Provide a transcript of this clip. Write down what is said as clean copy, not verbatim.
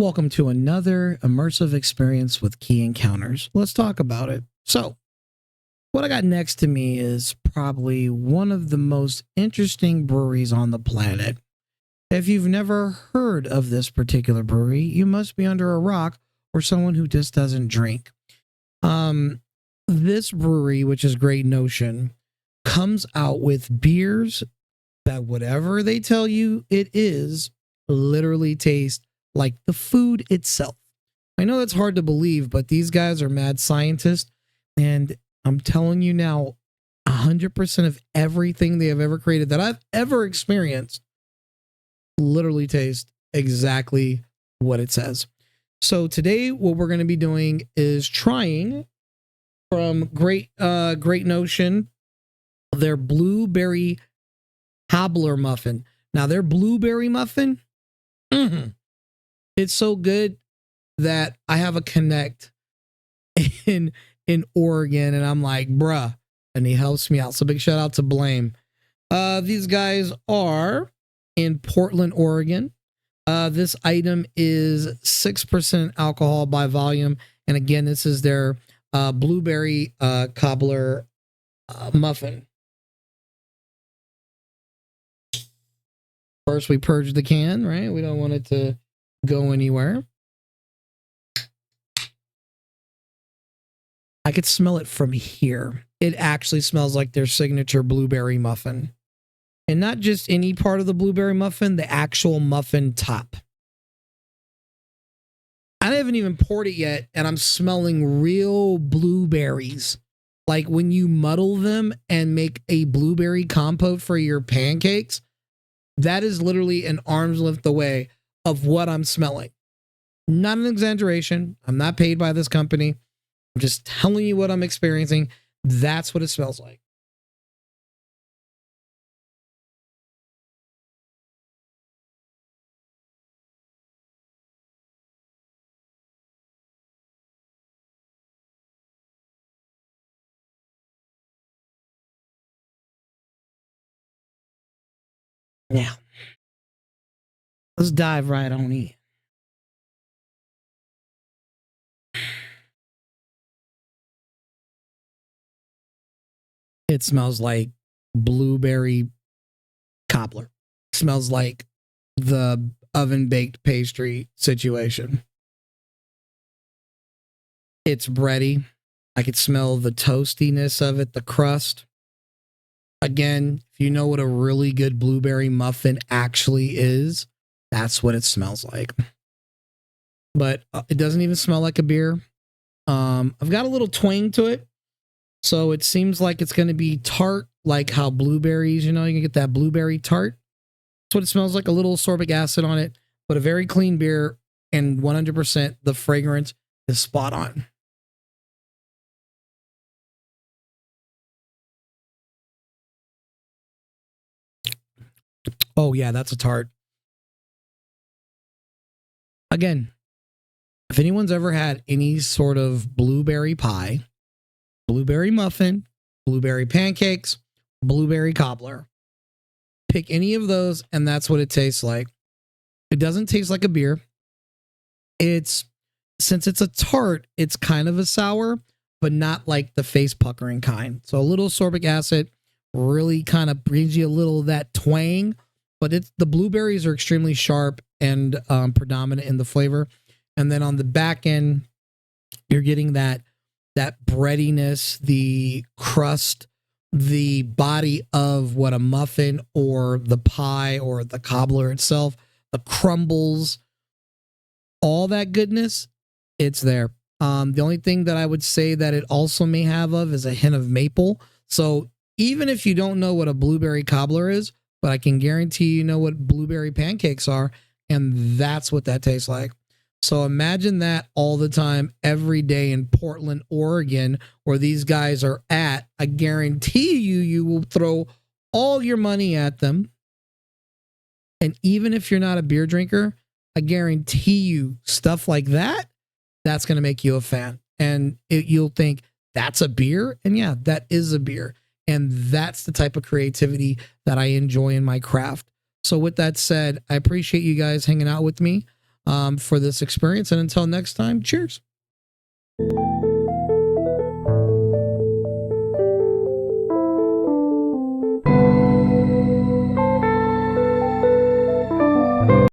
welcome to another immersive experience with Key Encounters. Let's talk about it. So, what I got next to me is probably one of the most interesting breweries on the planet. If you've never heard of this particular brewery, you must be under a rock or someone who just doesn't drink. This brewery, which is Great Notion, comes out with beers that whatever they tell you it is, literally taste like the food itself. I know that's hard to believe, but these guys are mad scientists, and I'm telling you now, 100% of everything they have ever created that I've ever experienced literally tastes exactly what it says. So today, what we're going to be doing is trying from Great Notion their blueberry Cobbler Muffin. Now, their blueberry muffin, it's so good that I have a connect in Oregon, and I'm like, bruh, and he helps me out. So big shout out to Blame. These guys are in Portland, Oregon. This item is 6% alcohol by volume, and again, this is their blueberry cobbler muffin. First, we purge the can, right? We don't want it to go anywhere. I could smell it from here. It actually smells like their signature blueberry muffin. And not just any part of the blueberry muffin, the actual muffin top. I haven't even poured it yet, and I'm smelling real blueberries. Like when you muddle them and make a blueberry compote for your pancakes, that is literally an arm's length away of what I'm smelling. Not an exaggeration. I'm not paid by this company. I'm just telling you what I'm experiencing. That's what it smells like. Now, let's dive right on in. It smells like blueberry cobbler. It smells like the oven baked pastry situation. It's bready. I could smell the toastiness of it, the crust. Again, if you know what a really good blueberry muffin actually is, that's what it smells like. But it doesn't even smell like a beer. I've got a little twang to it. So it seems like it's going to be tart, like how blueberries, you can get that blueberry tart. That's what it smells like, a little sorbic acid on it, but a very clean beer, and 100% the fragrance is spot on. Oh yeah, that's a tart. Again, if anyone's ever had any sort of blueberry pie, blueberry muffin, blueberry pancakes, blueberry cobbler, pick any of those, and that's what it tastes like. It doesn't taste like a beer. Since it's a tart, it's kind of a sour, but not like the face puckering kind. So a little sorbic acid really kind of brings you a little of that twang, but the blueberries are extremely sharp and predominant in the flavor. And then on the back end, you're getting that breadiness, the crust, the body of what a muffin or the pie or the cobbler itself, the crumbles, all that goodness, it's there. The only thing that I would say that it also may have of is a hint of maple. So even if you don't know what a blueberry cobbler is, but I can guarantee you know what blueberry pancakes are, and that's what that tastes like. So imagine that all the time, every day in Portland, Oregon, where these guys are at. I guarantee you will throw all your money at them. And even if you're not a beer drinker, I guarantee you stuff like that, that's going to make you a fan. And you'll think, that's a beer? And yeah, that is a beer. And that's the type of creativity that I enjoy in my craft. So with that said, I appreciate you guys hanging out with me. for this experience. And until next time, cheers.